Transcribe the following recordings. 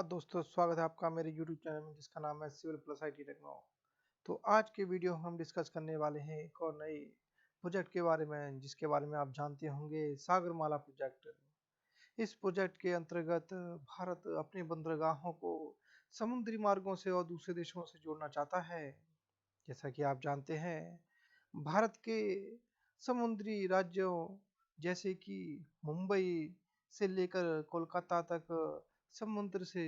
नमस्कार दोस्तों, स्वागत है आपका मेरे YouTube चैनल में जिसका नाम है सिविल प्लस IT टेक्नो। तो आज के वीडियो हम डिस्कस करने वाले हैं एक और नए प्रोजेक्ट के बारे में जिसके बारे में आप जानते होंगे, सागरमाला प्रोजेक्ट। इस प्रोजेक्ट के अंतर्गत भारत अपने बंदरगाहों को समुद्री मार्गों से और दूसरे देशों से जोड़ना चाहता है। जैसा कि आप जानते हैं, भारत के समुद्री राज्यों जैसे कि मुंबई से लेकर कोलकाता तक समुद्र से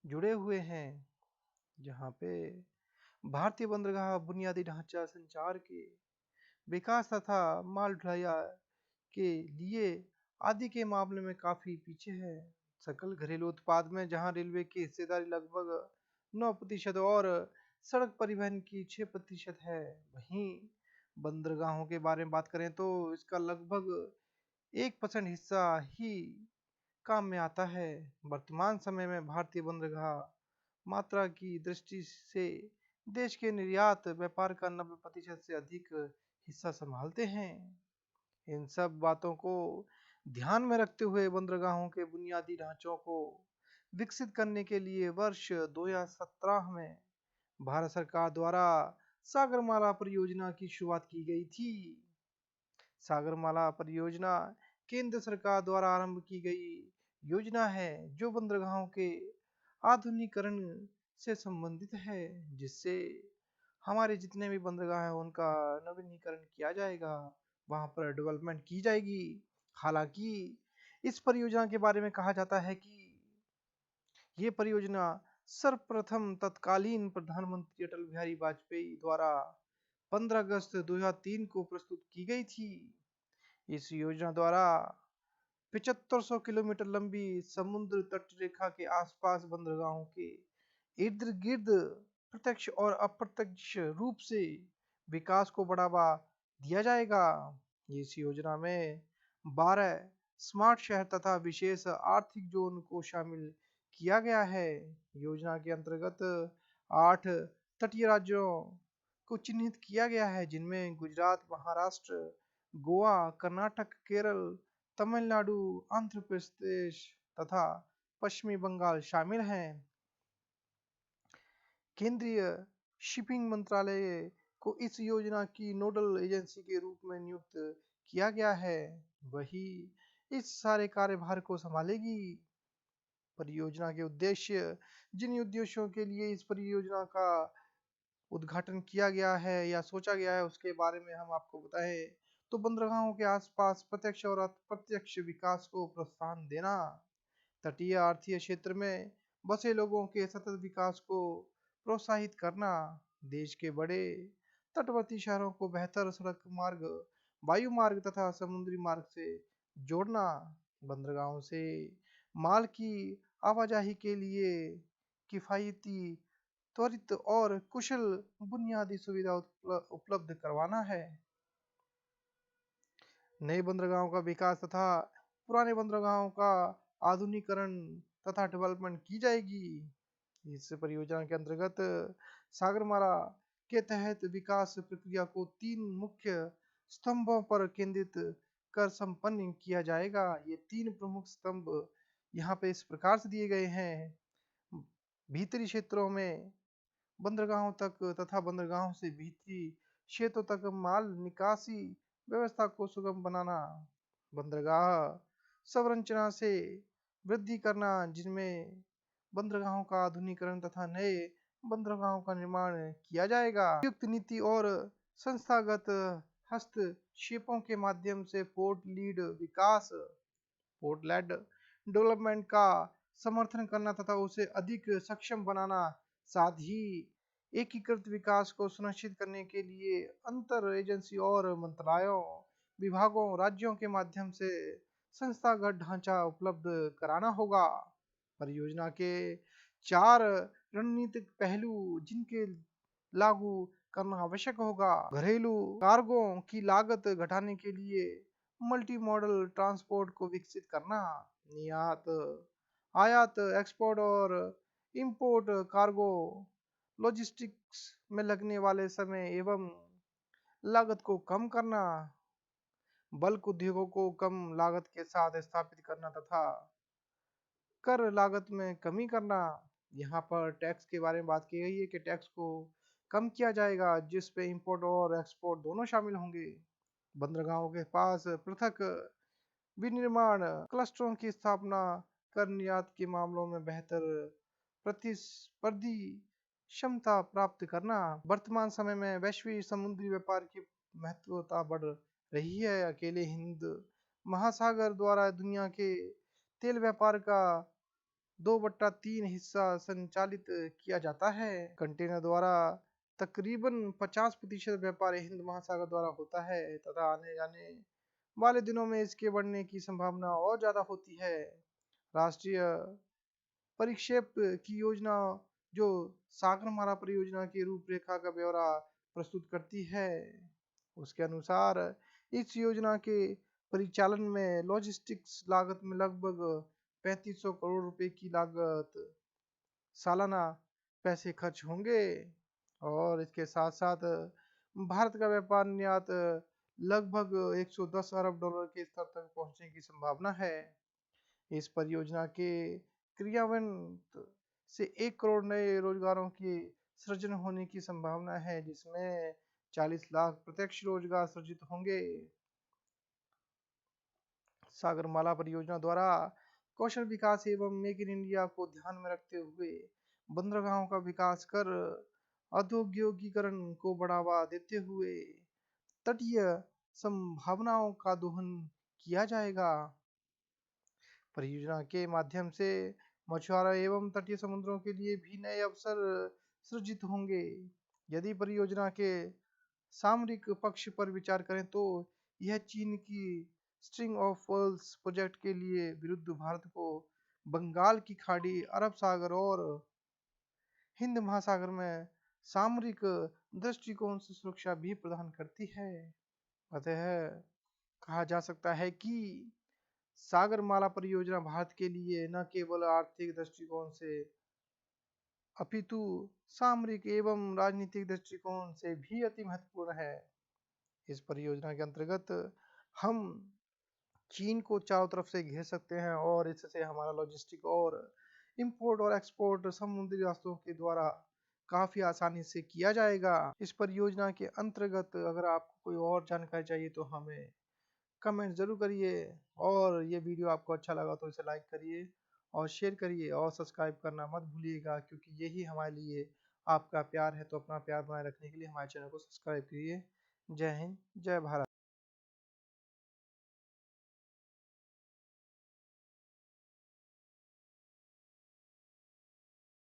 जुड़े हुए हैं, जहाँ पे भारतीय बंदरगाह बुनियादी ढांचा, संचार के विकास तथा माल ढुलाई के लिए आदि के मामले में काफी पीछे है। सकल घरेलू उत्पाद में जहां रेलवे की हिस्सेदारी लगभग 9% और सड़क परिवहन की 6% है, वहीं बंदरगाहों के बारे में बात करें तो इसका लगभग 1% हिस्सा ही काम में आता है। वर्तमान समय में भारतीय बंदरगाह मात्रा की दृष्टि से देश के निर्यात व्यापार का 90% से अधिक हिस्सा संभालते हैं। इन सब बातों को ध्यान में रखते हुए बंदरगाहों के बुनियादी ढांचों को विकसित करने के लिए वर्ष 2017 में भारत सरकार द्वारा सागरमाला परियोजना की शुरुआत की गई थी। सागरमाला परियोजना केंद्र सरकार द्वारा आरंभ की गई योजना है जो बंदरगाहों के आधुनिकीकरण से संबंधित है, जिससे हमारे जितने भी बंदरगाह हैं उनका नवीनीकरण किया जाएगा, वहां पर डेवलपमेंट की जाएगी। हालांकि इस परियोजना के बारे में कहा जाता है कि ये परियोजना सर्वप्रथम तत्कालीन प्रधानमंत्री अटल बिहारी वाजपेयी द्वारा 15 अगस्त 2003 को प्रस्तुत की गई थी। इस योजना द्वारा 7500 किलोमीटर लंबी समुद्र तट रेखा के आसपास बंदरगाहों के इर्द गिर्द प्रत्यक्ष और अप्रत्यक्ष रूप से विकास को बढ़ावा दिया जाएगा। इस योजना में 12 स्मार्ट शहर तथा विशेष आर्थिक जोन को शामिल किया गया है। योजना के अंतर्गत 8 तटीय राज्यों को चिन्हित किया गया है, जिनमें गुजरात, महाराष्ट्र, गोवा, कर्नाटक, केरल, तमिलनाडु, आंध्र प्रदेश तथा पश्चिमी बंगाल शामिल हैं। केंद्रीय शिपिंग मंत्रालय को इस योजना की नोडल एजेंसी के रूप में नियुक्त किया गया है, वही इस सारे कार्यभार को संभालेगी। परियोजना के उद्देश्य, जिन उद्देश्यों के लिए इस परियोजना का उद्घाटन किया गया है या सोचा गया है उसके बारे में हम आपको बताएं तो बंदरगाहों के आसपास प्रत्यक्ष और अप्रत्यक्ष विकास को प्रोत्साहन देना, तटीय आर्थिक क्षेत्र में बसे लोगों के सतत विकास को प्रोत्साहित करना, देश के बड़े तटवर्ती शहरों को बेहतर सड़क मार्ग, वायु मार्ग तथा समुद्री मार्ग से जोड़ना, बंदरगाहों से माल की आवाजाही के लिए किफायती, त्वरित और कुशल बुनियादी सुविधा उपलब्ध करवाना है। नए बंदरगाहों का विकास तथा पुराने बंदरगाहों का आधुनिकीकरण तथा डेवलपमेंट की जाएगी। इस परियोजना के अंतर्गत सागरमाला के तहत विकास प्रक्रिया को 3 मुख्य स्तंभों पर केंद्रित कर संपन्न किया जाएगा। ये 3 प्रमुख स्तंभ यहाँ पे इस प्रकार से दिए गए हैं। भीतरी क्षेत्रों में बंदरगाहों तक तथा बंदरगाहों से भीतरी क्षेत्रों तक माल निकासी व्यवस्था को सुगम बनाना, बंदरगाह संरचना से वृद्धि करना, जिनमें बंदरगाहों का आधुनिकीकरण तथा नए बंदरगाहों का निर्माण किया जाएगा। उपयुक्त नीति और संस्थागत हस्तक्षेपों के माध्यम से पोर्ट लीड विकास, पोर्ट लेड डेवलपमेंट का समर्थन करना तथा उसे अधिक सक्षम बनाना, साथ ही एकीकृत विकास को सुनिश्चित करने के लिए अंतर एजेंसी और मंत्रालयों, विभागों, राज्यों के माध्यम से संस्थागत ढांचा उपलब्ध कराना होगा। परियोजना के 4 रणनीतिक पहलू जिनके लागू करना आवश्यक होगा। घरेलू कार्गो की लागत घटाने के लिए मल्टी मॉडल ट्रांसपोर्ट को विकसित करना, निर्यात, आयात, एक्सपोर्ट और इंपोर्ट कार्गो लॉजिस्टिक्स में लगने वाले समय एवं लागत को कम करना, बल्क उद्योगों को कम लागत के साथ स्थापित करना तथा कर लागत में कमी करना। यहाँ पर टैक्स के बारे में बात की गई है कि टैक्स को कम किया जाएगा जिस पे इंपोर्ट और एक्सपोर्ट दोनों शामिल होंगे। बंदरगाहों के पास पृथक विनिर्माण क्लस्टरों की स्थापना कर निर्यात के मामलों में बेहतर प्रतिस्पर्धी क्षमता प्राप्त करना। वर्तमान समय में वैश्विक समुद्री व्यापार की महत्वता बढ़ रही है। अकेले हिंद महासागर द्वारा दुनिया के तेल व्यापार का 2/3 हिस्सा संचालित किया जाता है। कंटेनर द्वारा तकरीबन 50% व्यापार हिंद महासागर द्वारा होता है तथा आने जाने वाले दिनों में इसके बढ़ने की संभावना और ज़्यादा होती है। राष्ट्रीय परिक्षेप की योजना जो सागरमाला परियोजना की रूपरेखा का ब्यौरा प्रस्तुत करती है। उसके अनुसार इस योजना के परिचालन में लॉजिस्टिक्स लागत में लगभग 3500 करोड़ रुपए की लागत सालाना पैसे खर्च होंगे और इसके साथ साथ भारत का व्यापार निर्यात लगभग 110 अरब डॉलर के स्तर तक पहुंचने की संभावना है। इस परियोजना के क्रियान्वयन से 1 करोड़ नए रोजगारों की सृजन होने की संभावना है जिसमें 40 लाख प्रत्यक्ष रोजगार सृजित होंगे। सागरमाला परियोजना द्वारा कौशल विकास एवं मेक इन इंडिया को ध्यान में रखते हुए बंदरगाहों का विकास कर औद्योगिकीकरण को बढ़ावा देते हुए तटीय संभावनाओं का दोहन किया जाएगा। परियोजना के माध्यम से मछुआरा एवं तटीय समुद्रों के लिए भी नए अवसर सृजित होंगे। यदि परियोजना के सामरिक पक्ष पर विचार करें तो यह चीन की स्ट्रिंग ऑफ पर्ल्स प्रोजेक्ट के लिए विरुद्ध भारत को बंगाल की खाड़ी, अरब सागर और हिंद महासागर में सामरिक दृष्टिकोण से सुरक्षा भी प्रदान करती है। अतः कहा जा सकता है कि सागरमाला परियोजना भारत के लिए न केवल आर्थिक दृष्टिकोण से अपितु सामरिक एवं राजनीतिक दृष्टिकोण से भी अति महत्वपूर्ण है। इस परियोजना के अंतर्गत हम चीन को चारों तरफ से घेर सकते हैं और इससे हमारा लॉजिस्टिक और इंपोर्ट और एक्सपोर्ट समुद्री रास्तों के द्वारा काफ़ी आसानी से किया जाएगा। इस परियोजना के अंतर्गत अगर आपको कोई और जानकारी चाहिए तो हमें कमेंट ज़रूर करिए और ये वीडियो आपको अच्छा लगा तो इसे लाइक करिए और शेयर करिए और सब्सक्राइब करना मत भूलिएगा क्योंकि यही हमारे लिए आपका प्यार है। तो अपना प्यार बनाए रखने के लिए हमारे चैनल को सब्सक्राइब करिए। जय हिंद, जय भारत।